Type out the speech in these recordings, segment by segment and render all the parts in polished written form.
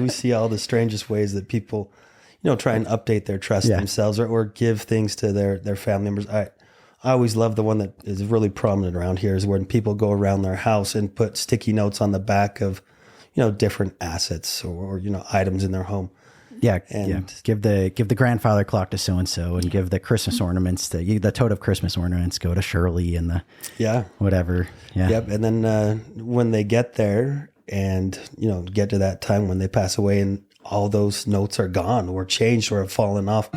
we see all the strangest ways that people, try and update their trust themselves or give things to their family members. I always love the one that is really prominent around here is when people go around their house and put sticky notes on the back of, different assets or items in their home. Yeah, Give the grandfather clock to so and so, and give the Christmas ornaments the tote of Christmas ornaments go to Shirley and the whatever. Yeah. Yep. And then when they get there and get to that time when they pass away and all those notes are gone or changed or have fallen off.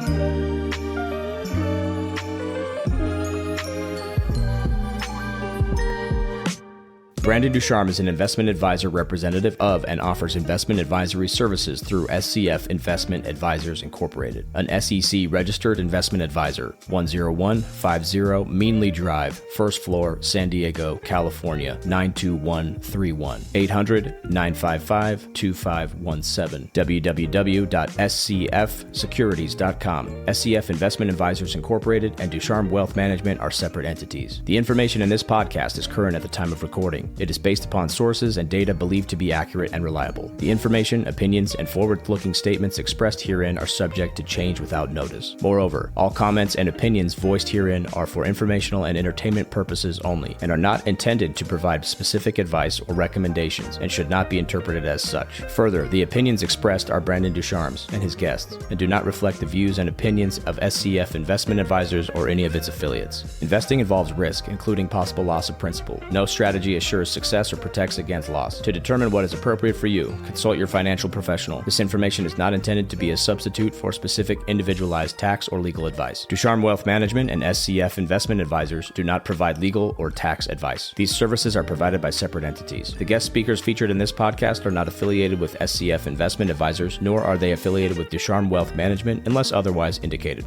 Brandon Ducharme is an investment advisor representative of and offers investment advisory services through SCF Investment Advisors Incorporated, an SEC-registered investment advisor, 10150 Meanly Drive, first floor, San Diego, California, 92131, 800-955-2517, www.scfsecurities.com. SCF Investment Advisors Incorporated and Ducharme Wealth Management are separate entities. The information in this podcast is current at the time of recording. It is based upon sources and data believed to be accurate and reliable. The information, opinions, and forward-looking statements expressed herein are subject to change without notice. Moreover, all comments and opinions voiced herein are for informational and entertainment purposes only and are not intended to provide specific advice or recommendations and should not be interpreted as such. Further, the opinions expressed are Brandon Ducharme's and his guests and do not reflect the views and opinions of SCF Investment Advisors or any of its affiliates. Investing involves risk, including possible loss of principal. No strategy assures success or protects against loss. To determine what is appropriate for you, consult your financial professional. This information is not intended to be a substitute for specific individualized tax or legal advice. Ducharme Wealth Management and SCF Investment Advisors do not provide legal or tax advice. These services are provided by separate entities. The guest speakers featured in this podcast are not affiliated with SCF Investment Advisors, nor are they affiliated with Ducharme Wealth Management unless otherwise indicated.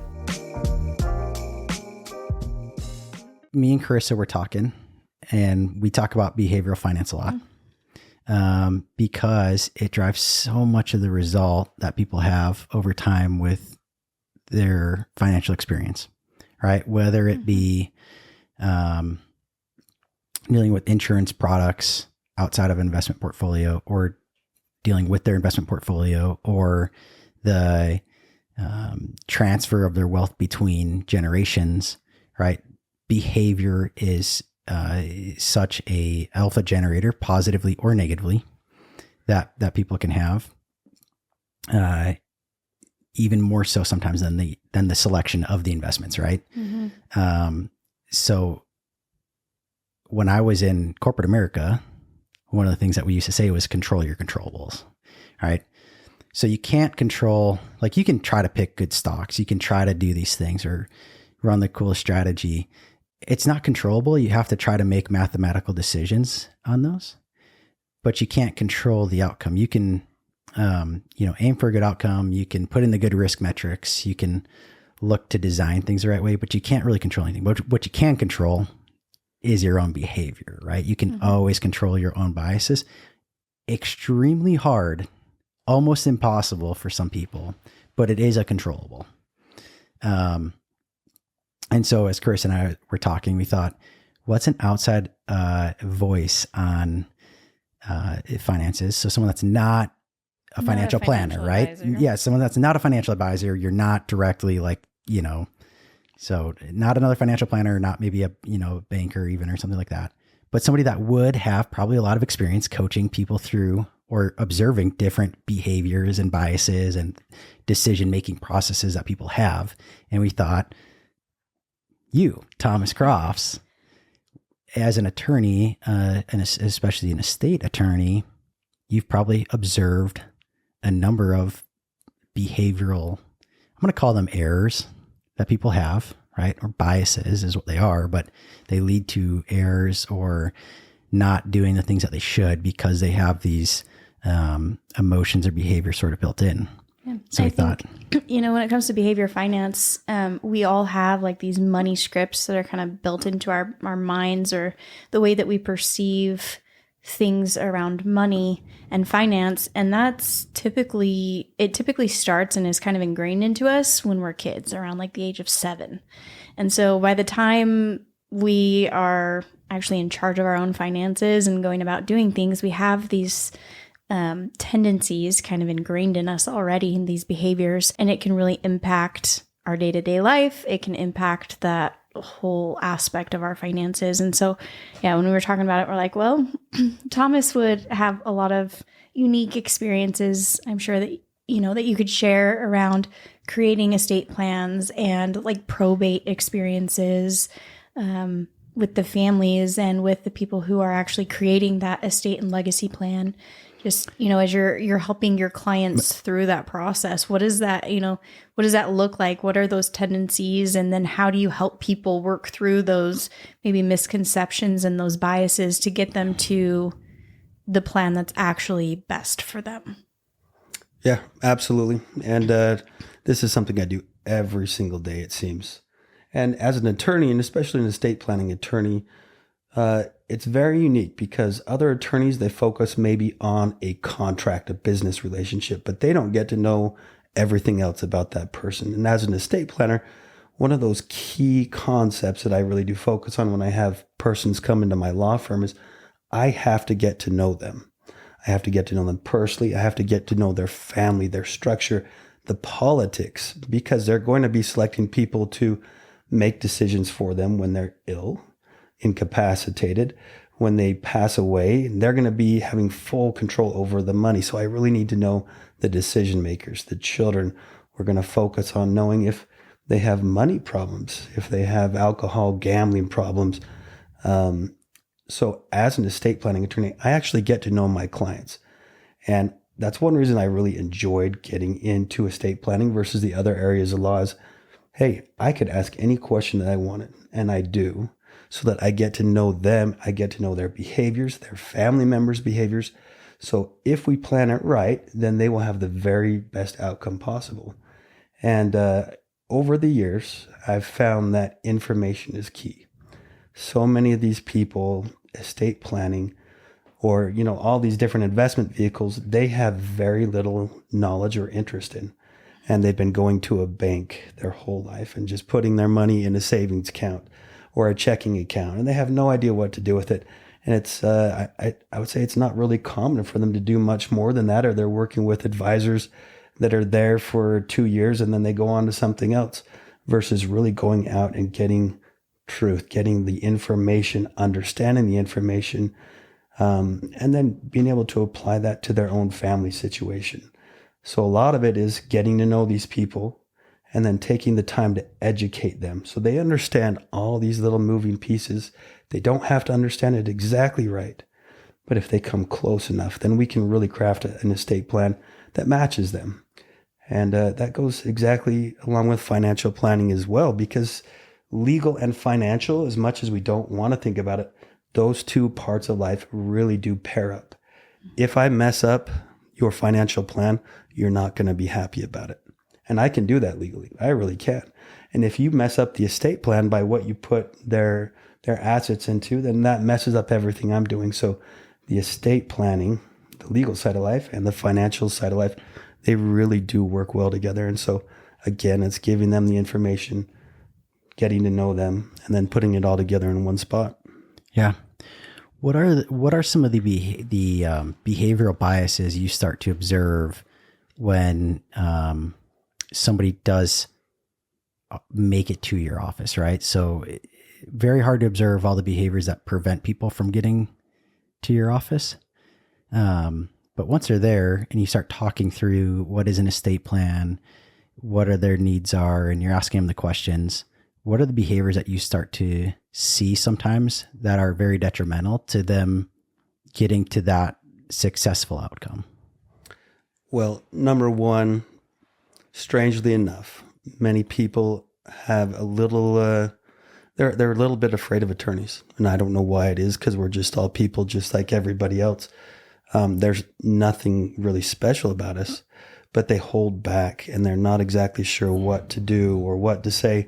Me and Carissa were talking, and we talk about behavioral finance a lot because it drives so much of the result that people have over time with their financial experience, right? Whether it be dealing with insurance products outside of an investment portfolio or dealing with their investment portfolio or the transfer of their wealth between generations, right? Behavior is such a alpha generator, positively or negatively, that people can have, even more so sometimes than the selection of the investments, right? Mm-hmm. So when I was in corporate America, one of the things that we used to say was control your controllables, right? So you can't control, like you can try to pick good stocks, you can try to do these things or run the coolest strategy. It's not controllable. You have to try to make mathematical decisions on those, but you can't control the outcome. You can, aim for a good outcome. You can put in the good risk metrics. You can look to design things the right way, but you can't really control anything. But what you can control is your own behavior, right? You can always control your own biases. Extremely hard, almost impossible for some people, but it is a controllable. And so as Chris and I were talking, we thought, what's an outside voice on finances? So someone that's not a financial planner, right? Advisor. Yeah, someone that's not a financial advisor. You're not directly so not another financial planner, not maybe a banker even or something like that, but somebody that would have probably a lot of experience coaching people through or observing different behaviors and biases and decision-making processes that people have. And we thought, you, Thomas Crofts, as an attorney, and especially an estate attorney, you've probably observed a number of behavioral, I'm going to call them errors that people have, right? Or biases is what they are, but they lead to errors or not doing the things that they should because they have these emotions or behavior sort of built in. Yeah. So I think, when it comes to behavior finance, we all have like these money scripts that are kind of built into our minds or the way that we perceive things around money and finance. And it typically starts and is kind of ingrained into us when we're kids around like the age of 7. And so by the time we are actually in charge of our own finances and going about doing things, we have these tendencies kind of ingrained in us already in these behaviors, and it can really impact our day-to-day life. It can impact that whole aspect of our finances. And so, yeah, when we were talking about it, we're like, well, Thomas would have a lot of unique experiences, I'm sure, that that you could share around creating estate plans and like probate experiences with the families and with the people who are actually creating that estate and legacy plan. Just, as you're helping your clients through that process, what does that look like? What are those tendencies? And then how do you help people work through those maybe misconceptions and those biases to get them to the plan that's actually best for them? Yeah, absolutely. And this is something I do every single day, it seems. And as an attorney, and especially an estate planning attorney, it's very unique because other attorneys, they focus maybe on a contract, a business relationship, but they don't get to know everything else about that person. And as an estate planner, one of those key concepts that I really do focus on when I have persons come into my law firm is I have to get to know them. I have to get to know them personally. I have to get to know their family, their structure, the politics, because they're going to be selecting people to make decisions for them when they're ill, incapacitated, when they pass away. They're going to be having full control over the money. So I really need to know the decision makers, the children. We're going to focus on knowing if they have money problems, if they have alcohol, gambling problems. So as an estate planning attorney, I actually get to know my clients. And that's one reason I really enjoyed getting into estate planning versus the other areas of law is, hey, I could ask any question that I wanted, and I do, so that I get to know them. I get to know their behaviors, their family members' behaviors. So if we plan it right, then they will have the very best outcome possible. And over the years, I've found that information is key. So many of these people, estate planning, or, all these different investment vehicles, they have very little knowledge or interest in. And they've been going to a bank their whole life and just putting their money in a savings account or a checking account. And they have no idea what to do with it. And it's, I would say it's not really common for them to do much more than that, or they're working with advisors that are there for 2 years and then they go on to something else, versus really going out and getting truth, getting the information, understanding the information, and then being able to apply that to their own family situation. So a lot of it is getting to know these people and then taking the time to educate them so they understand all these little moving pieces. They don't have to understand it exactly right, but if they come close enough, then we can really craft an estate plan that matches them. And that goes exactly along with financial planning as well, because legal and financial, as much as we don't want to think about it, those two parts of life really do pair up. If I mess up your financial plan, you're not going to be happy about it. And I can do that legally. I really can. And if you mess up the estate plan by what you put their assets into, then that messes up everything I'm doing. So the estate planning, the legal side of life, and the financial side of life, they really do work well together. And so again, it's giving them the information, getting to know them, and then putting it all together in one spot. Yeah. What are some of the behavioral biases you start to observe when somebody does make it to your office, right? So very hard to observe all the behaviors that prevent people from getting to your office. But once they're there and you start talking through what is an estate plan, what are their needs are, and you're asking them the questions, what are the behaviors that you start to see sometimes that are very detrimental to them getting to that successful outcome? Well, number one, strangely enough, many people have a little, they're a little bit afraid of attorneys. And I don't know why it is, because we're just all people just like everybody else. There's nothing really special about us, but they hold back and they're not exactly sure what to do or what to say.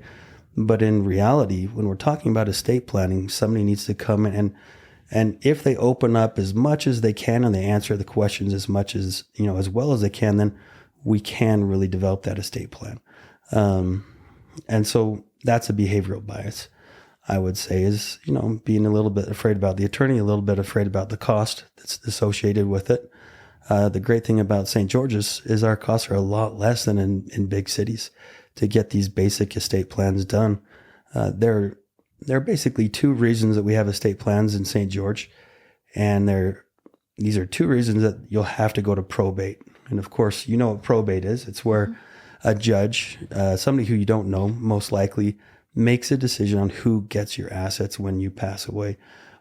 But in reality, when we're talking about estate planning, somebody needs to come in and if they open up as much as they can and they answer the questions as much as, as well as they can, then we can really develop that estate plan. And so that's a behavioral bias, I would say, is, being a little bit afraid about the attorney, a little bit afraid about the cost that's associated with it. The great thing about St. George's is our costs are a lot less than in big cities to get these basic estate plans done. There are basically two reasons that we have estate plans in St. George, and these are two reasons that you'll have to go to probate. And of course, you know what probate is. It's where a judge, somebody who you don't know, most likely makes a decision on who gets your assets when you pass away,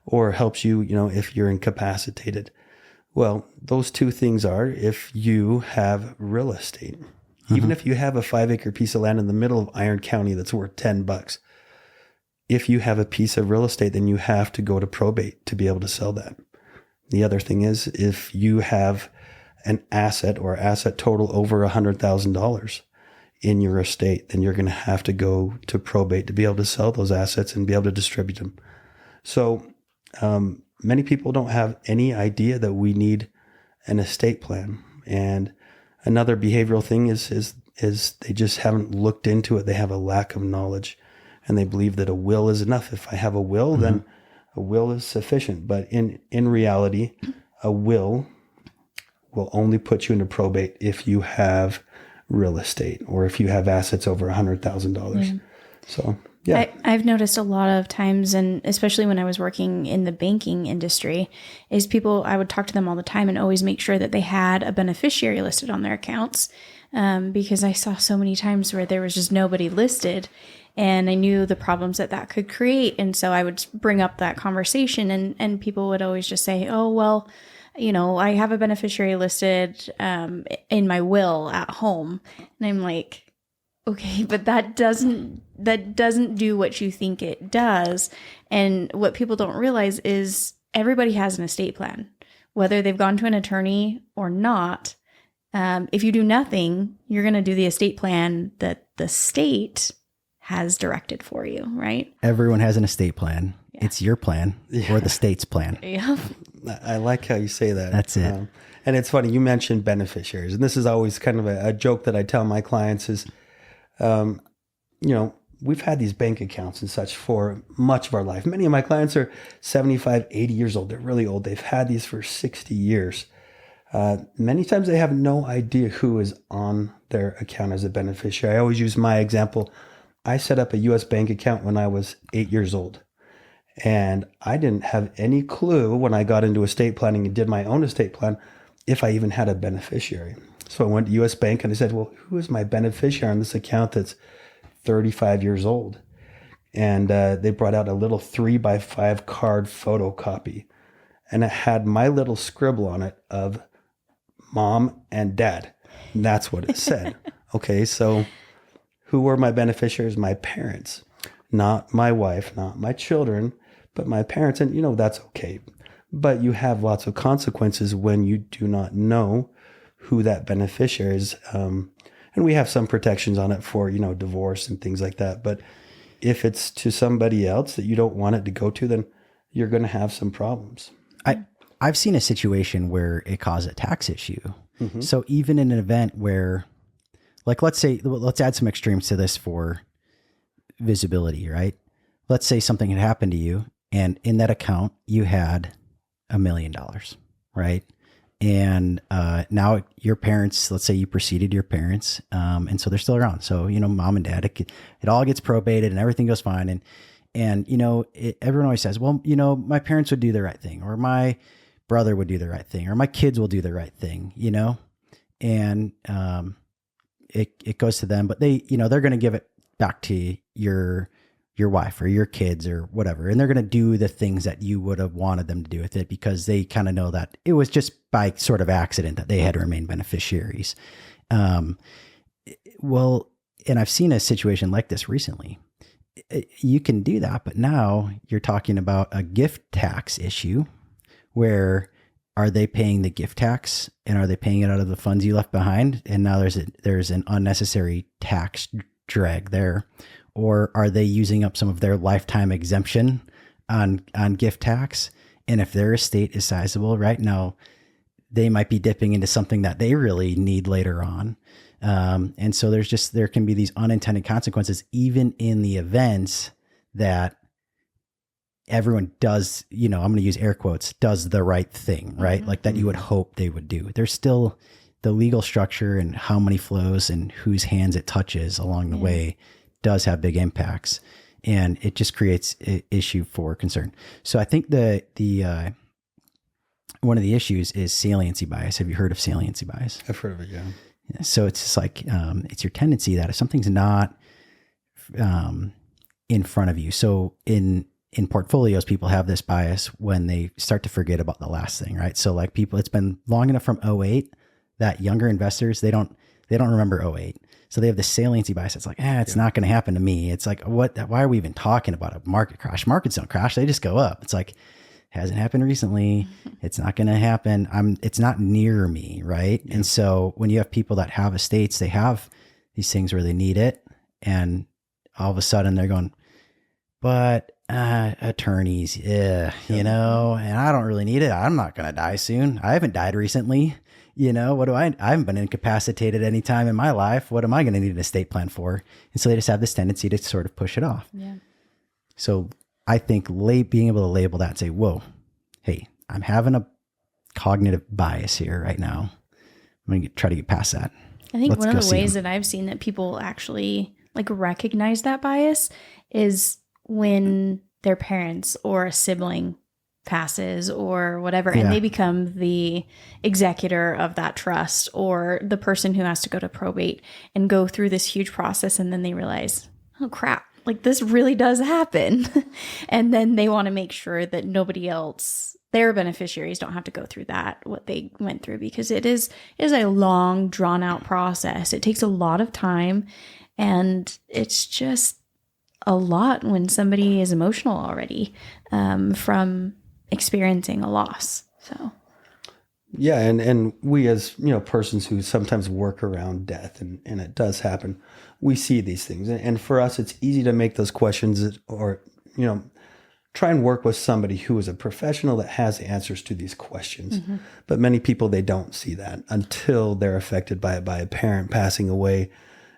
or helps you, if you're incapacitated. Well, those two things are if you have real estate, even if you have a 5-acre piece of land in the middle of Iron County that's worth $10, if you have a piece of real estate, then you have to go to probate to be able to sell that. The other thing is if you have an asset or asset total over $100,000 in your estate, then you're going to have to go to probate to be able to sell those assets and be able to distribute them. So, many people don't have any idea that we need an estate plan. And another behavioral thing is they just haven't looked into it. They have a lack of knowledge, and they believe that a will is enough. If I have a will, then a will is sufficient. But in reality, a will only put you into probate if you have real estate or if you have assets over $100,000. So, yeah. I've noticed a lot of times, and especially when I was working in the banking industry, is I would talk to them all the time and always make sure that they had a beneficiary listed on their accounts, because I saw so many times where there was just nobody listed, and I knew the problems that could create. And so I would bring up that conversation, and people would always just say, oh, well, I have a beneficiary listed in my will at home. And I'm like, okay, but that doesn't do what you think it does. And what people don't realize is everybody has an estate plan, whether they've gone to an attorney or not. If you do nothing, you're going to do the estate plan that the state has directed for you, right? Everyone has an estate plan. Yeah. It's your plan or the state's plan. Yeah. I like how you say that. That's it. And it's funny, you mentioned beneficiaries. And this is always kind of a joke that I tell my clients is, we've had these bank accounts and such for much of our life. Many of my clients are 75, 80 years old. They're really old. They've had these for 60 years. Many times they have no idea who is on their account as a beneficiary. I always use my example. I set up a U.S. bank account when I was 8 years old. And I didn't have any clue when I got into estate planning and did my own estate plan if I even had a beneficiary. So I went to U.S. Bank and I said, well, who is my beneficiary on this account that's 35 years old? And they brought out a little 3x5 card photocopy. And it had my little scribble on it of mom and dad. And that's what it said. Okay, so who were my beneficiaries? My parents, not my wife, not my children, but my parents. And, that's okay. But you have lots of consequences when you do not know who that beneficiary is. And we have some protections on it for, divorce and things like that. But if it's to somebody else that you don't want it to go to, then you're going to have some problems. I've seen a situation where it caused a tax issue. Mm-hmm. So even in an event where, let's add some extremes to this for visibility, right? Let's say something had happened to you and in that account you had $1 million, right? And now your parents, let's say you preceded your parents, and so they're still around. So, mom and dad, it all gets probated and everything goes fine. And everyone always says, well, my parents would do the right thing, or my brother would do the right thing, or my kids will do the right thing, and it goes to them, but they, they're going to give it back to your wife or your kids or whatever. And they're going to do the things that you would have wanted them to do with it because they kind of know that it was just by sort of accident that they had remained beneficiaries. Well, and I've seen a situation like this recently. You can do that, but now you're talking about a gift tax issue where are they paying the gift tax and are they paying it out of the funds you left behind? And now there's an unnecessary tax drag there. Or are they using up some of their lifetime exemption on gift tax? And if their estate is sizable right now, they might be dipping into something that they really need later on. And so there can be these unintended consequences, even in the events that everyone does, I'm going to use air quotes, does the right thing, right? Like that you would hope they would do. There's still the legal structure and how money flows and whose hands it touches along the way does have big impacts. And it just creates an issue for concern. So I think the one of the issues is saliency bias. Have you heard of saliency bias? I've heard of it, yeah. So it's just like, it's your tendency that if something's not in front of you. So in portfolios, people have this bias when they start to forget about the last thing, right? So like people, it's been long enough from 2008 that younger investors, they don't remember 2008. So they have the saliency bias. It's like, it's not going to happen to me. It's like, why are we even talking about a market crash? Markets don't crash. They just go up. It's like, hasn't happened recently. It's not going to happen. It's not near me. Right. Yeah. And so when you have people that have estates, they have these things where they need it. And all of a sudden they're going, but attorneys, and I don't really need it. I'm not going to die soon. I haven't died recently. I haven't been incapacitated any time in my life. What am I going to need an estate plan for? And so they just have this tendency to sort of push it off. Yeah. So I think being able to label that and say, whoa, hey, I'm having a cognitive bias here right now. I'm going to try to get past that. I think one of the ways that I've seen that people actually like recognize that bias is when their parents or a sibling passes or whatever, and they become the executor of that trust or the person who has to go to probate and go through this huge process. And then they realize, oh crap, like this really does happen. And then they want to make sure that nobody else, their beneficiaries, don't have to go through what they went through, because it is a long, drawn out process. It takes a lot of time, and it's just a lot when somebody is emotional already from experiencing a loss. So yeah, and we as persons who sometimes work around death, and it does happen, we see these things, and for us it's easy to make those questions or try and work with somebody who is a professional that has answers to these questions. Mm-hmm. But many people, they don't see that until they're affected by it, by a parent passing away.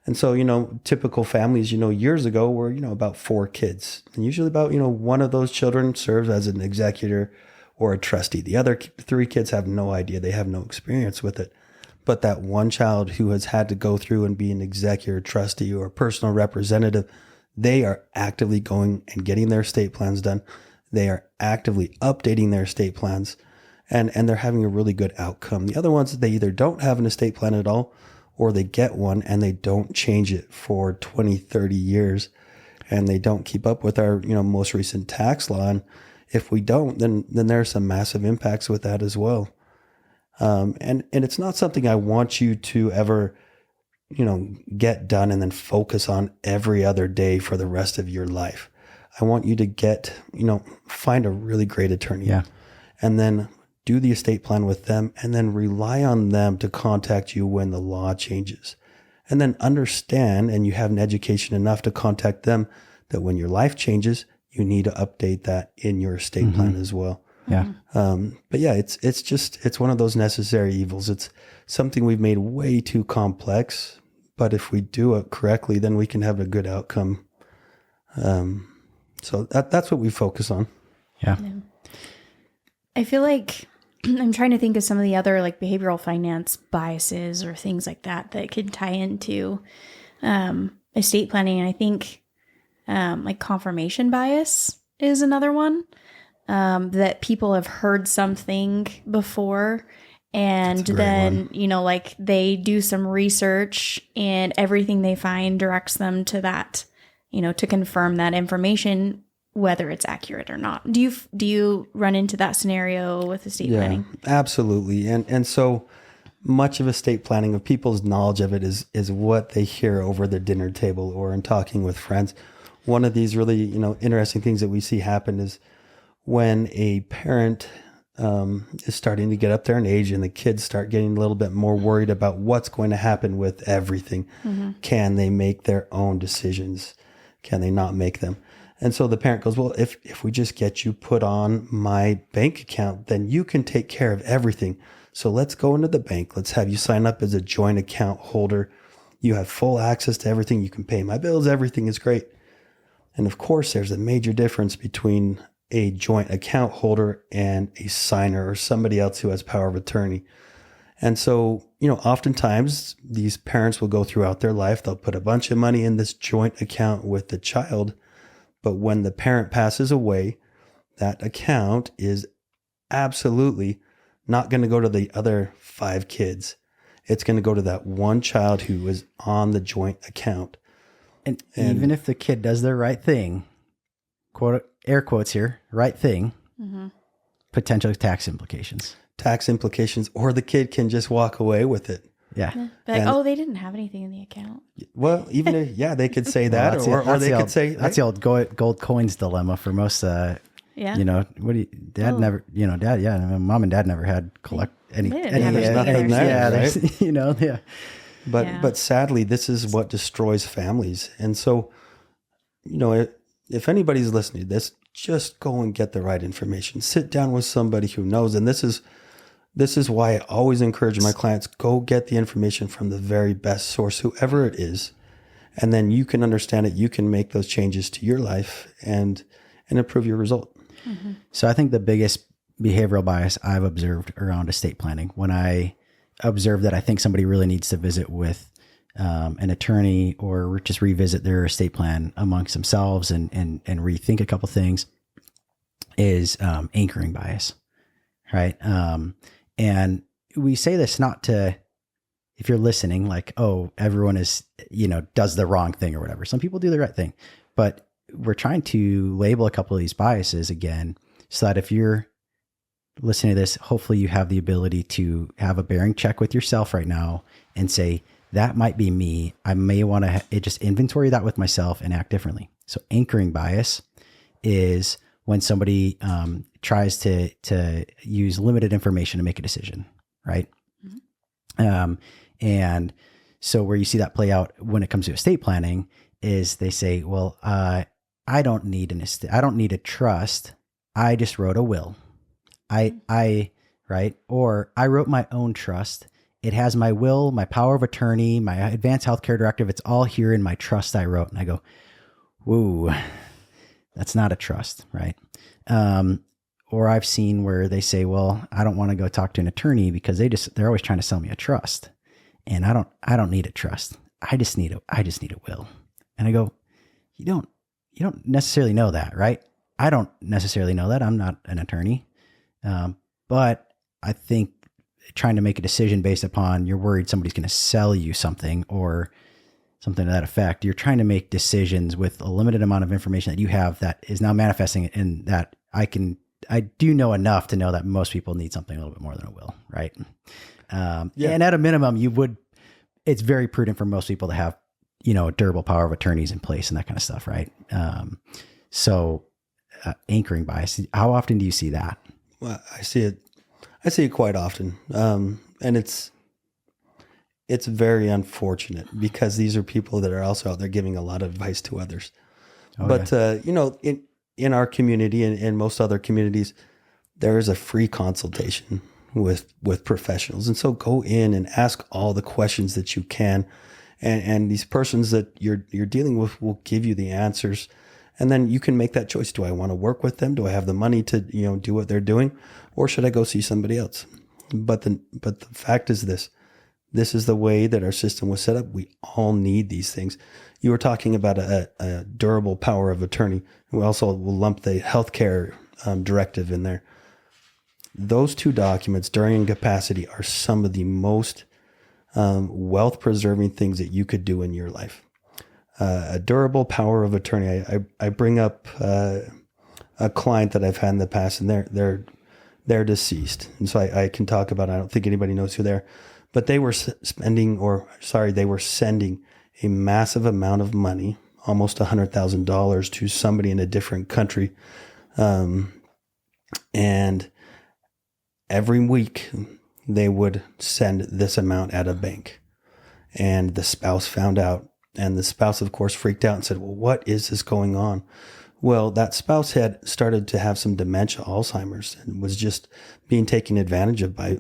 And so, typical families, years ago were, about 4 kids. And usually about, one of those children serves as an executor or a trustee. The other 3 kids have no idea. They have no experience with it. But that one child who has had to go through and be an executor, trustee, or personal representative, they are actively going and getting their estate plans done. They are actively updating their estate plans, and they're having a really good outcome. The other ones, they either don't have an estate plan at all, or they get one and they don't change it for 20, 30 years, and they don't keep up with our, most recent tax law. And if we don't, then there are some massive impacts with that as well. And it's not something I want you to ever, get done and then focus on every other day for the rest of your life. I want you to find a really great attorney, and then do the estate plan with them, and then rely on them to contact you when the law changes. And then understand, and you have an education enough to contact them, that when your life changes, you need to update that in your estate plan as well. Yeah. But yeah, it's one of those necessary evils. It's something we've made way too complex, but if we do it correctly, then we can have a good outcome. So that's what we focus on. Yeah. I feel like I'm trying to think of some of the other like behavioral finance biases or things like that could tie into estate planning. And I think like confirmation bias is another one, that people have heard something before, and then, like they do some research and everything they find directs them to that, to confirm that information, whether it's accurate or not. Do you run into that scenario with estate planning? Absolutely. And so much of estate planning, of people's knowledge of it is what they hear over the dinner table or in talking with friends. One of these really, interesting things that we see happen is when a parent is starting to get up there in age and the kids start getting a little bit more worried about what's going to happen with everything. Mm-hmm. Can they make their own decisions? Can they not make them? And so the parent goes, well, if we just get you put on my bank account, then you can take care of everything. So let's go into the bank. Let's have you sign up as a joint account holder. You have full access to everything. You can pay my bills. Everything is great. And of course, there's a major difference between a joint account holder and a signer or somebody else who has power of attorney. And so, oftentimes these parents will go throughout their life, they'll put a bunch of money in this joint account with the child. But when the parent passes away, that account is absolutely not going to go to the other 5 kids. It's going to go to that one child who is on the joint account. And even if the kid does the right thing, quote, air quotes here, right thing, potential tax implications. Or the kid can just walk away with it. Yeah. They didn't have anything in the account. Well, even if, they could say that, or they could say that's the old gold coins dilemma for most. What do you, dad never, dad, mom and dad never had any. There's nothing there, right? But sadly, this is what destroys families. And so, if anybody's listening to this, just go and get the right information. Sit down with somebody who knows. And this is why I always encourage my clients, go get the information from the very best source, whoever it is. And then you can understand it. You can make those changes to your life and improve your result. Mm-hmm. So I think the biggest behavioral bias I've observed around estate planning, when I observe that I think somebody really needs to visit with an attorney or just revisit their estate plan amongst themselves and rethink a couple things, is anchoring bias, right? And we say this not to, if you're listening, like, oh, everyone is, does the wrong thing or whatever. Some people do the right thing, but we're trying to label a couple of these biases again, so that if you're listening to this, hopefully you have the ability to have a bearing check with yourself right now and say, that might be me. I may want to just inventory that with myself and act differently. So anchoring bias is when somebody tries to use limited information to make a decision, right? Mm-hmm. And so where you see that play out when it comes to estate planning is they say, well, I don't need I don't need a trust. I just wrote a will. Right? Or I wrote my own trust. It has my will, my power of attorney, my advanced healthcare directive. It's all here in my trust I wrote. And I go, whoa, that's not a trust, right? Or I've seen where they say, well, I don't want to go talk to an attorney because they're always trying to sell me a trust. And I don't need a trust. I just need a will. And I go, you don't necessarily know that, right? I don't necessarily know that. I'm not an attorney. But I think trying to make a decision based upon you're worried somebody's going to sell you something or something to that effect. You're trying to make decisions with a limited amount of information that you have that is now manifesting in that I do know enough to know that most people need something a little bit more than a will, right? And at a minimum, it's very prudent for most people to have, durable power of attorneys in place and that kind of stuff, right? So anchoring bias, how often do you see that? Well, I see it quite often. And it's very unfortunate because these are people that are also out there giving a lot of advice to others. Okay. But, in our community and in most other communities, there is a free consultation with professionals. And so go in and ask all the questions that you can. And these persons that you're dealing with will give you the answers. And then you can make that choice. Do I want to work with them? Do I have the money to, do what they're doing? Or should I go see somebody else? But the fact is this is the way that our system was set up. We all need these things. You were talking about a durable power of attorney. We also will lump the healthcare directive in there. Those two documents during incapacity are some of the most wealth preserving things that you could do in your life. A durable power of attorney. I bring up a client that I've had in the past, and they're deceased, and so I can talk about it. I don't think anybody knows who they are, but they were sending a massive amount of money, almost $100,000, to somebody in a different country, and every week they would send this amount at a bank, and the spouse found out. And the spouse, of course, freaked out and said, well, what is this going on? Well, that spouse had started to have some dementia, Alzheimer's, and was just being taken advantage of by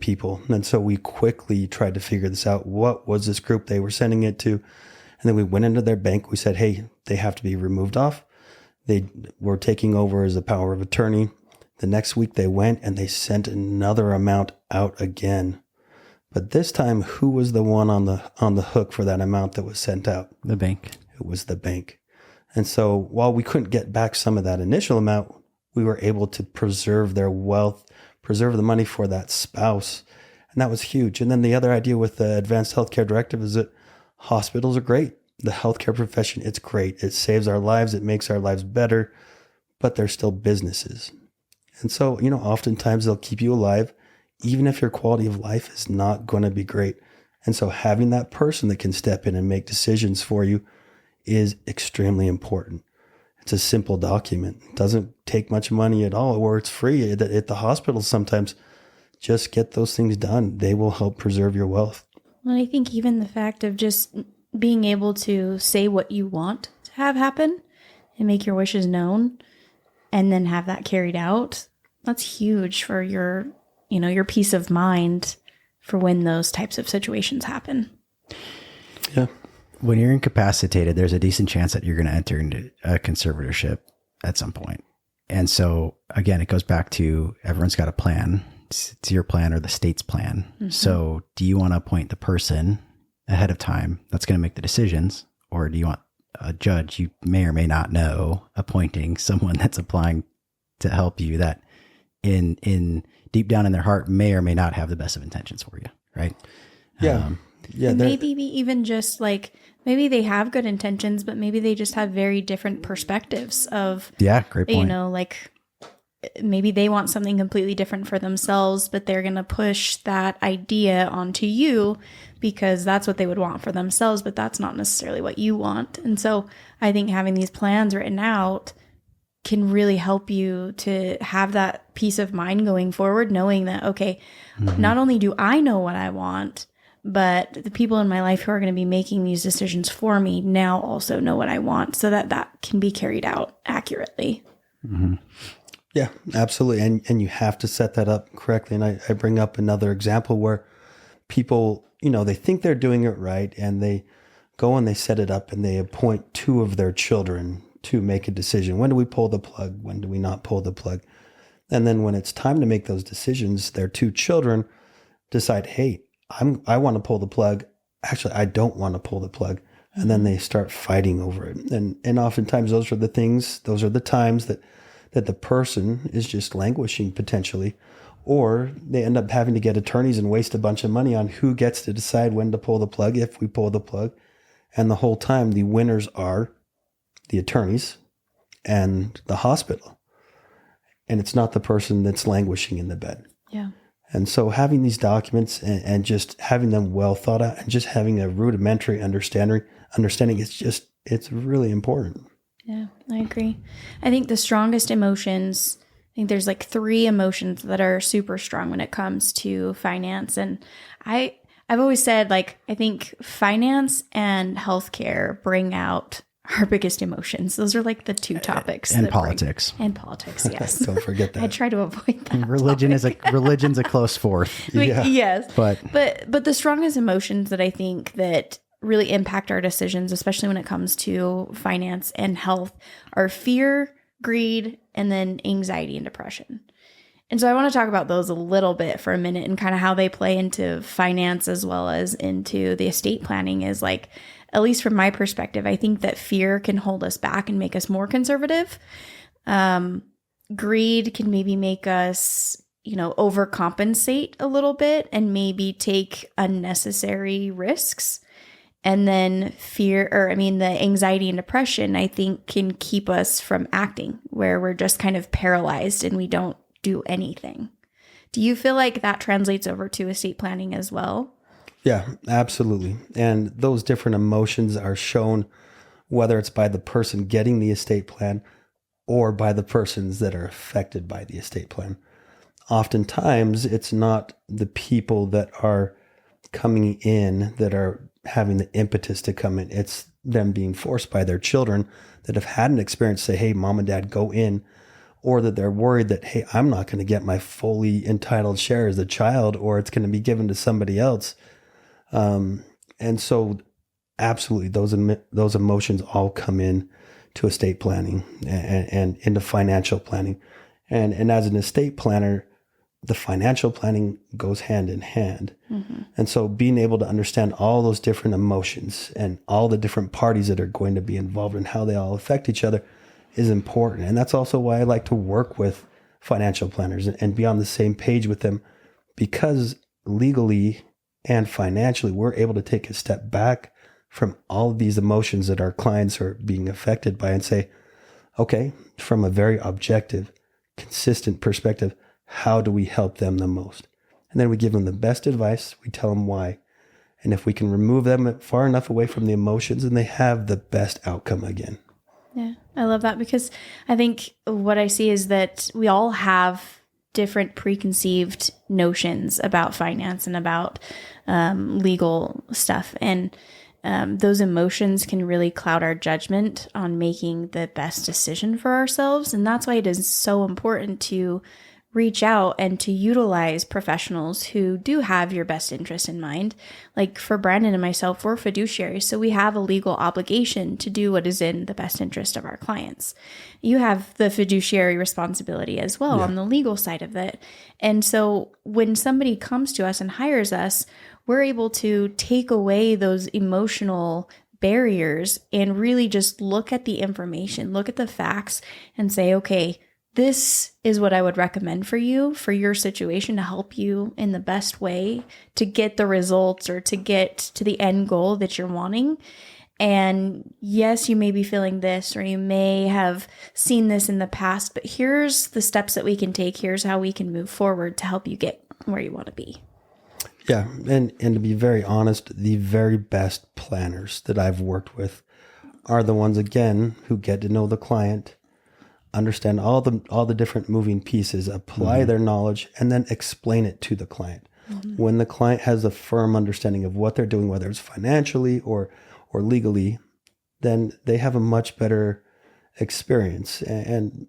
people. And so we quickly tried to figure this out. What was this group they were sending it to? And then we went into their bank. We said, hey, they have to be removed off. They were taking over as a power of attorney. The next week they went and they sent another amount out again. But this time, who was the one on the hook for that amount that was sent out? The bank. It was the bank. And so while we couldn't get back some of that initial amount, we were able to preserve their wealth, preserve the money for that spouse. And that was huge. And then the other idea with the Advanced Healthcare Directive is that hospitals are great. The healthcare profession, it's great. It saves our lives. It makes our lives better, but they're still businesses. And so, oftentimes they'll keep you alive, even if your quality of life is not going to be great. And so having that person that can step in and make decisions for you is extremely important. It's a simple document. It doesn't take much money at all, or it's free at the hospitals sometimes. Just get those things done. They will help preserve your wealth. Well, I think even the fact of just being able to say what you want to have happen and make your wishes known and then have that carried out, that's huge for your peace of mind for when those types of situations happen. Yeah. When you're incapacitated, there's a decent chance that you're going to enter into a conservatorship at some point. And so again, it goes back to everyone's got a plan. It's your plan or the state's plan. Mm-hmm. So do you want to appoint the person ahead of time that's going to make the decisions? Or do you want a judge you may or may not know appointing someone that's applying to help you that in deep down in their heart may or may not have the best of intentions for you, right? Yeah. Maybe even just like, maybe they have good intentions, but maybe they just have very different perspectives of, great point. Like maybe they want something completely different for themselves, but they're going to push that idea onto you because that's what they would want for themselves, but that's not necessarily what you want. And so I think having these plans written out can really help you to have that peace of mind going forward, knowing that, okay, not only do I know what I want, but the people in my life who are going to be making these decisions for me now also know what I want, so that can be carried out accurately. Mm-hmm. Yeah, absolutely. And you have to set that up correctly. And I bring up another example where people, they think they're doing it right, and they go and they set it up and they appoint two of their children to make a decision. When do we pull the plug? When do we not pull the plug? And then when it's time to make those decisions, their two children decide, hey, I want to pull the plug. Actually, I don't want to pull the plug. And then they start fighting over it. And oftentimes those are the times that the person is just languishing potentially, or they end up having to get attorneys and waste a bunch of money on who gets to decide when to pull the plug, if we pull the plug. And the whole time the winners are the attorneys and the hospital. And it's not the person that's languishing in the bed. Yeah. And so having these documents and just having them well thought out and just having a rudimentary understanding, it's really important. Yeah, I agree. I think the strongest emotions, I think there's like 3 emotions that are super strong when it comes to finance. And I've always said, like, I think finance and healthcare bring out our biggest emotions. Those are like the 2 topics. And politics. And politics, yes. Don't forget that. I try to avoid that. Religion's a close fourth. Yeah. Yes. But the strongest emotions that I think that really impact our decisions, especially when it comes to finance and health, are fear, greed, and then anxiety and depression. And so I want to talk about those a little bit for a minute and kind of how they play into finance as well as into the estate planning. Is like, at least from my perspective, I think that fear can hold us back and make us more conservative. Greed can maybe make us, overcompensate a little bit and maybe take unnecessary risks. And then the anxiety and depression, I think, can keep us from acting, where we're just kind of paralyzed and we don't do anything. Do you feel like that translates over to estate planning as well? Yeah, absolutely. And those different emotions are shown, whether it's by the person getting the estate plan or by the persons that are affected by the estate plan. Oftentimes, it's not the people that are coming in that are having the impetus to come in. It's them being forced by their children that have had an experience, say, hey, mom and dad, go in. Or that they're worried that, hey, I'm not going to get my fully entitled share as a child, or it's going to be given to somebody else. And so absolutely those emotions all come in to estate planning and into financial planning. And as an estate planner, the financial planning goes hand in hand. Mm-hmm. And so being able to understand all those different emotions and all the different parties that are going to be involved and how they all affect each other is important. And that's also why I like to work with financial planners and be on the same page with them, because legally and financially, we're able to take a step back from all of these emotions that our clients are being affected by and say, okay, from a very objective, consistent perspective, how do we help them the most? And then we give them the best advice. We tell them why. And if we can remove them far enough away from the emotions, then they have the best outcome again. Yeah, I love that, because I think what I see is that we all have different preconceived notions about finance and about legal stuff. And those emotions can really cloud our judgment on making the best decision for ourselves. And that's why it is so important to reach out and to utilize professionals who do have your best interest in mind. Like for Brandon and myself, we're fiduciaries, so we have a legal obligation to do what is in the best interest of our clients. You have the fiduciary responsibility as well on the legal side of it. And so when somebody comes to us and hires us, we're able to take away those emotional barriers and really just look at the information, look at the facts and say, okay, this is what I would recommend for you, for your situation, to help you in the best way to get the results or to get to the end goal that you're wanting. And yes, you may be feeling this, or you may have seen this in the past, but here's the steps that we can take. Here's how we can move forward to help you get where you want to be. Yeah. And to be very honest, the very best planners that I've worked with are the ones, again, who get to know the client, understand all the different moving pieces, apply their knowledge, and then explain it to the client. When the client has a firm understanding of what they're doing, whether it's financially or legally, then they have a much better experience, and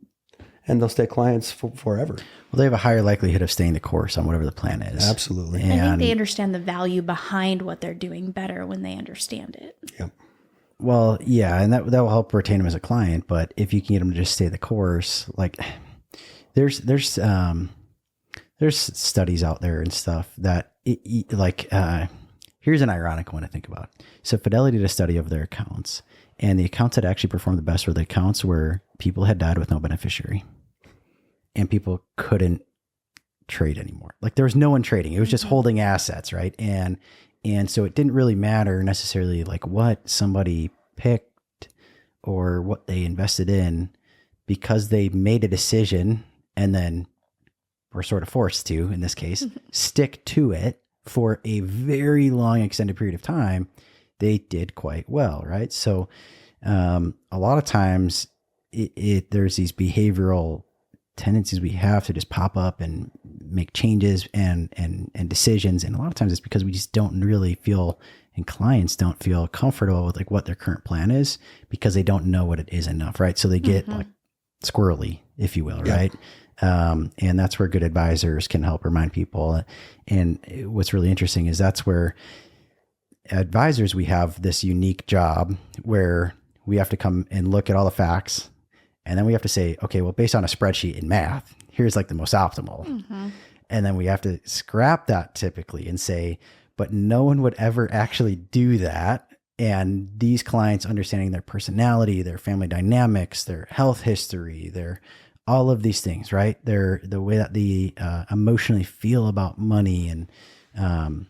they'll stay clients forever. Well, they have a higher likelihood of staying the course on whatever the plan is. Absolutely. And I think they understand the value behind what they're doing better when they understand it. Yep. Well, yeah, and that will help retain them as a client. But if you can get them to just stay the course, like there's studies out there and stuff that here's an ironic one to think about. So Fidelity did a study of their accounts, and the accounts that actually performed the best were the accounts where people had died with no beneficiary, and people couldn't trade anymore. Like there was no one trading; it was just holding assets, right? And so it didn't really matter necessarily like what somebody picked or what they invested in, because they made a decision and then were sort of forced to, in this case, stick to it for a very long extended period of time. They did quite well, right? So a lot of times there's these behavioral tendencies we have to just pop up and make changes and decisions. And a lot of times it's because we just don't really feel, and clients don't feel comfortable with like what their current plan is, because they don't know what it is enough, right? So they get like squirrely, if you will, right? And that's where good advisors can help remind people. And what's really interesting is that's where advisors, we have this unique job where we have to come and look at all the facts. And then we have to say, okay, well, based on a spreadsheet in math, here's like the most optimal. And then we have to scrap that typically and say, but no one would ever actually do that. And these clients, understanding their personality, their family dynamics, their health history, their all of these things, right? The way that they emotionally feel about money and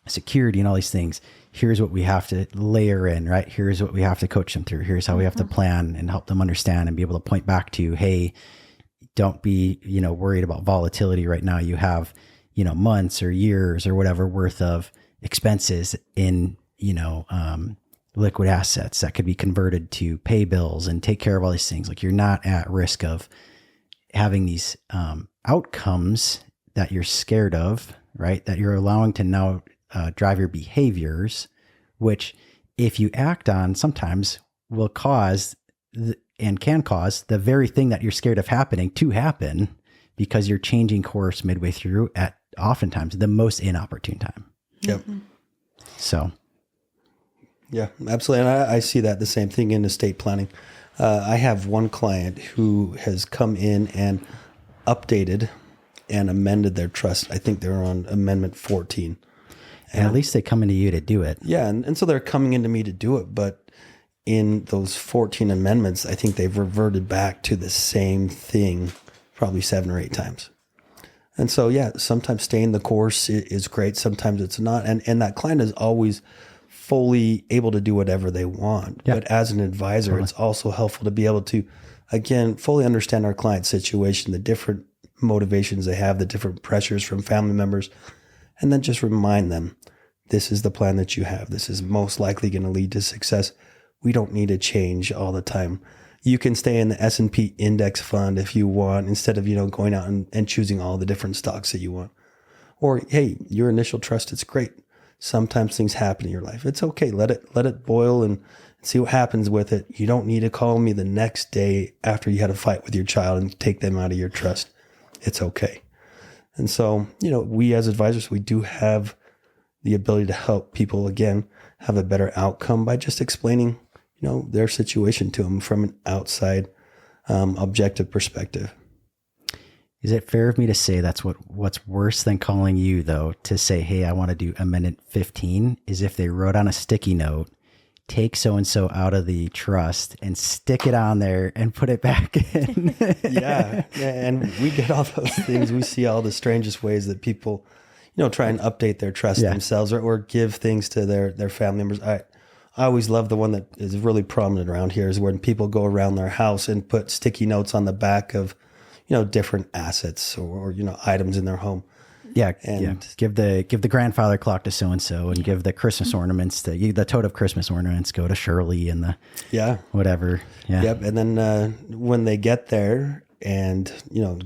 security and all these things. Here's what we have to layer in, right? Here's what we have to coach them through. Here's how we have to plan and help them understand and be able to point back to, hey, don't be, worried about volatility right now. You have, months or years or whatever worth of expenses in, liquid assets that could be converted to pay bills and take care of all these things. Like you're not at risk of having these outcomes that you're scared of, right? That you're allowing to now drive your behaviors, which if you act on sometimes will cause and can cause the very thing that you're scared of happening to happen, because you're changing course midway through at oftentimes the most inopportune time. Yep. So. Yeah, absolutely. And I see that the same thing in estate planning. I have one client who has come in and updated and amended their trust. I think they're on amendment 14. And at least they come into you to do it. Yeah. And so they're coming into me to do it. But in those 14 amendments, I think they've reverted back to the same thing probably 7 or 8 times. And so, yeah, sometimes staying the course is great. Sometimes it's not. And that client is always fully able to do whatever they want. Yeah. But as an advisor, It's also helpful to be able to, again, fully understand our client's situation, the different motivations they have, the different pressures from family members, and then just remind them, this is the plan that you have. This is most likely going to lead to success. We don't need to change all the time. You can stay in the S&P index fund if you want, instead of, going out and choosing all the different stocks that you want. Or, hey, your initial trust, it's great. Sometimes things happen in your life. It's okay. Let it boil and see what happens with it. You don't need to call me the next day after you had a fight with your child and take them out of your trust. It's okay. And so, we as advisors, we do have the ability to help people, again, have a better outcome by just explaining, their situation to them from an outside, objective perspective. Is it fair of me to say that's what's worse than calling you, though, to say, hey, I want to do amendment 15, is if they wrote on a sticky note, take so-and-so out of the trust and stick it on there and put it back in. Yeah. And we get all those things. We see all the strangest ways that people, try and update their trust themselves or give things to their family members. I always love the one that is really prominent around here is when people go around their house and put sticky notes on the back of, different assets or items in their home. Yeah. Give the grandfather clock to so-and-so and give the Christmas ornaments the tote of Christmas ornaments go to Shirley and the whatever. Yeah. Yep. And then, when they get there and,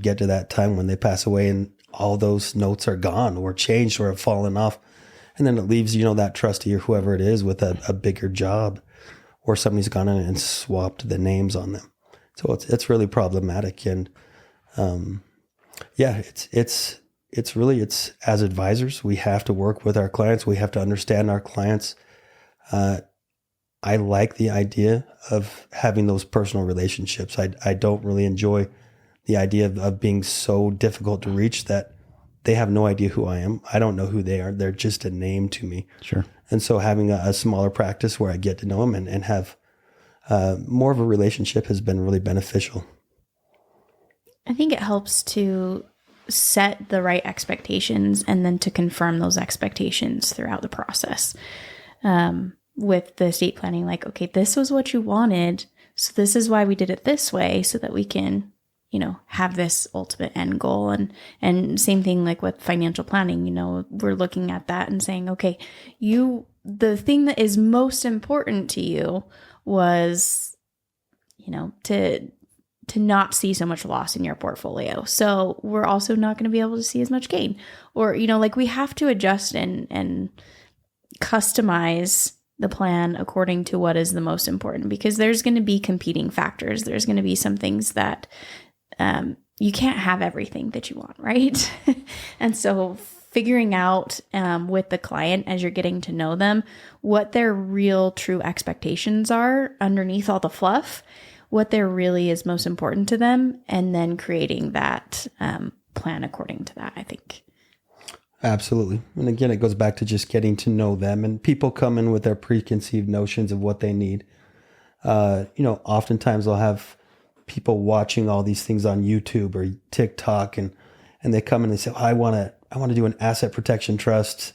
get to that time when they pass away and all those notes are gone or changed or have fallen off. And then it leaves, that trustee or whoever it is with a bigger job, or somebody's gone in and swapped the names on them. So it's really problematic. And, it's really as advisors, we have to work with our clients. We have to understand our clients. I like the idea of having those personal relationships. I don't really enjoy the idea of being so difficult to reach that they have no idea who I am. I don't know who they are. They're just a name to me. Sure. And so having a smaller practice where I get to know them and have more of a relationship has been really beneficial. I think it helps to set the right expectations and then to confirm those expectations throughout the process. With the estate planning, like, okay, this was what you wanted, so this is why we did it this way, so that we can, have this ultimate end goal. And same thing like with financial planning, we're looking at that and saying, okay, the thing that is most important to you was, to not see so much loss in your portfolio. So we're also not going to be able to see as much gain. Or, we have to adjust and customize the plan according to what is the most important, because there's going to be competing factors. There's going to be some things that you can't have everything that you want, right? And so figuring out with the client as you're getting to know them, what their real true expectations are underneath all the fluff, what there really is most important to them, and then creating that plan according to that, I think. Absolutely. And again, it goes back to just getting to know them, and people come in with their preconceived notions of what they need. Oftentimes they'll have people watching all these things on YouTube or TikTok, and they come in and they say, I want to do an asset protection trust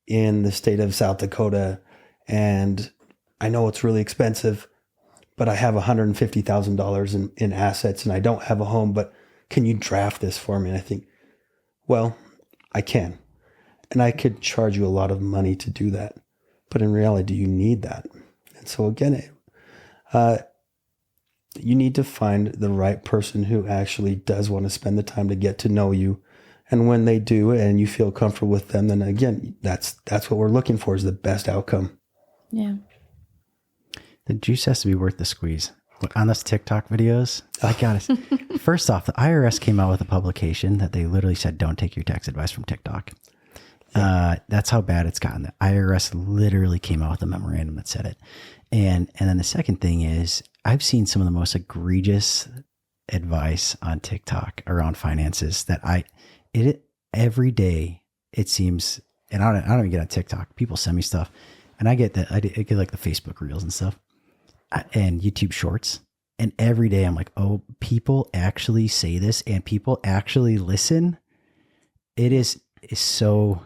in the state of South Dakota. And I know it's really expensive, but I have $150,000 in assets and I don't have a home, but can you draft this for me? And I think, well, I can. And I could charge you a lot of money to do that. But in reality, do you need that? And so again, you need to find the right person who actually does want to spend the time to get to know you. And when they do and you feel comfortable with them, then again, that's what we're looking for, is the best outcome. Yeah. The juice has to be worth the squeeze. On those TikTok videos, I got it. First off, the IRS came out with a publication that they literally said, don't take your tax advice from TikTok. That's how bad it's gotten. The IRS literally came out with a memorandum that said it. And then the second thing is I've seen some of the most egregious advice on TikTok around finances that every day it seems, and I don't even get on TikTok. People send me stuff and I get like the Facebook reels and stuff and YouTube shorts. And every day I'm like, oh, people actually say this and people actually listen. It is so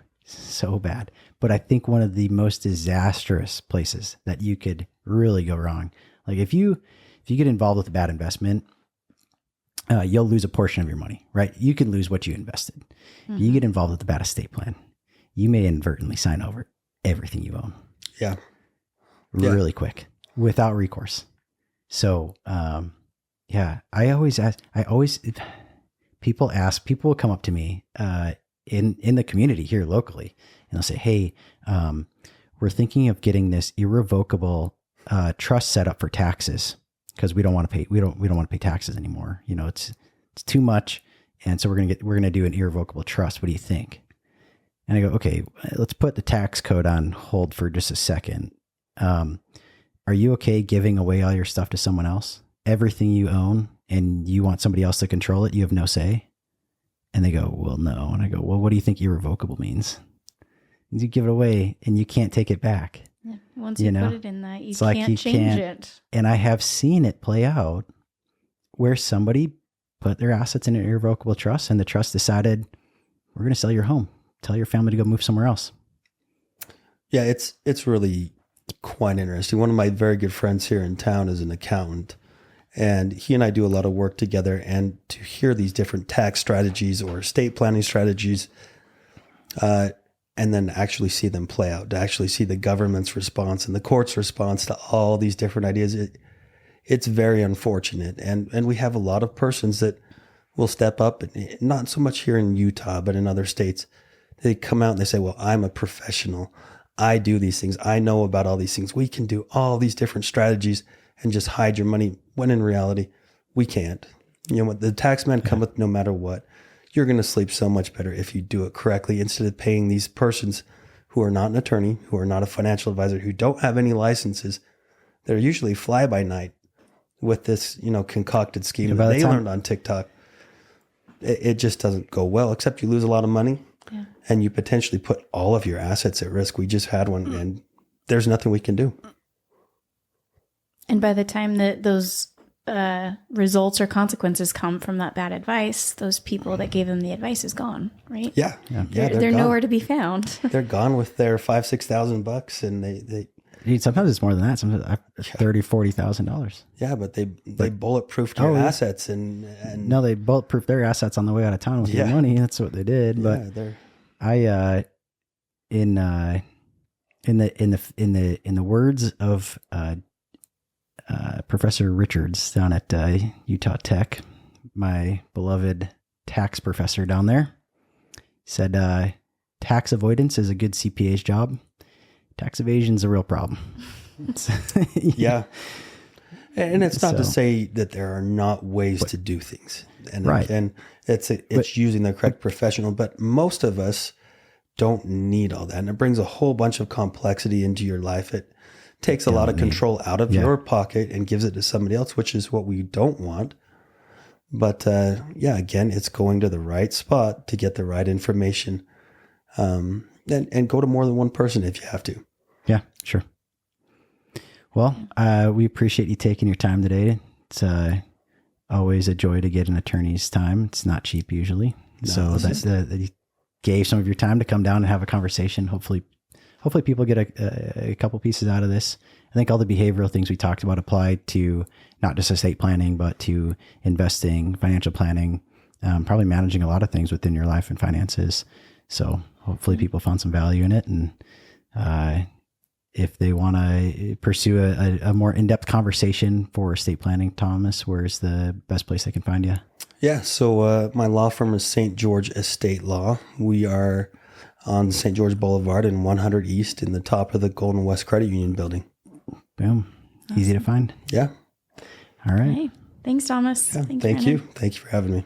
bad. But I think one of the most disastrous places that you could really go wrong, like if you get involved with a bad investment, you'll lose a portion of your money, right? You can lose what you invested. Mm-hmm. You get involved with a bad estate plan, you may inadvertently sign over everything you own. Yeah. Really quick without recourse. So, people will come up to me, in the community here locally, and they'll say, hey, we're thinking of getting this irrevocable, trust set up for taxes because we don't want to pay taxes anymore. You know, it's too much. And so we're going to do an irrevocable trust. What do you think? And I go, okay, let's put the tax code on hold for just a second. Are you okay giving away all your stuff to someone else? Everything you own, and you want somebody else to control it? You have no say? And they go, well, no. And I go, well, what do you think irrevocable means? You give it away and you can't take it back. Yeah. Once you put it in that, you can't like change it. And I have seen it play out where somebody put their assets in an irrevocable trust and the trust decided, we're going to sell your home. Tell your family to go move somewhere else. Yeah, it's really quite interesting. One of my very good friends here in town is an accountant, and he and I do a lot of work together. And to hear these different tax strategies or estate planning strategies, and then actually see them play out, to actually see the government's response and the court's response to all these different ideas, it's very unfortunate. And we have a lot of persons that will step up, not so much here in Utah, but in other states. They come out and they say, well, I'm a professional. I do these things. I know about all these things. We can do all these different strategies and just hide your money, when in reality, we can't. You know what? The tax man cometh no matter what. You're going to sleep so much better if you do it correctly, instead of paying these persons who are not an attorney, who are not a financial advisor, who don't have any licenses. They're usually fly by night with this, concocted scheme that they learned on TikTok. It just doesn't go well, except you lose a lot of money. Yeah. And you potentially put all of your assets at risk. We just had one, and there's nothing we can do. And by the time that those results or consequences come from that bad advice, those people that gave them the advice is gone, right? Yeah. They're nowhere to be found. They're gone with their $5,000-$6,000, and they Dude, sometimes it's more than that. Sometimes $30,000-$40,000. Yeah, but they bulletproofed your assets and no, they bulletproofed their assets on the way out of town with your money. That's what they did. But in the words of Professor Richards down at Utah Tech, my beloved tax professor down there, said tax avoidance is a good CPA's job. Tax evasion is a real problem. Yeah. And it's not to say that there are not ways to do things. And, right. And it's using the correct professional, but most of us don't need all that. And it brings a whole bunch of complexity into your life. It takes a lot of control out of your pocket and gives it to somebody else, which is what we don't want. But again, it's going to the right spot to get the right information. And go to more than one person if you have to. Yeah, sure. Well, we appreciate you taking your time today. It's always a joy to get an attorney's time. It's not cheap usually. No, so that you gave some of your time to come down and have a conversation. Hopefully people get a couple pieces out of this. I think all the behavioral things we talked about apply to not just estate planning, but to investing, financial planning, probably managing a lot of things within your life and finances. So hopefully people found some value in it. And if they want to pursue a more in-depth conversation for estate planning, Thomas, where's the best place they can find you? Yeah. So my law firm is St. George Estate Law. We are on St. George Boulevard in 100 East in the top of the Golden West Credit Union building. Boom. Awesome. Easy to find. Yeah. All right. Hey, thanks, Thomas. Yeah, thank you. Thank you for having me.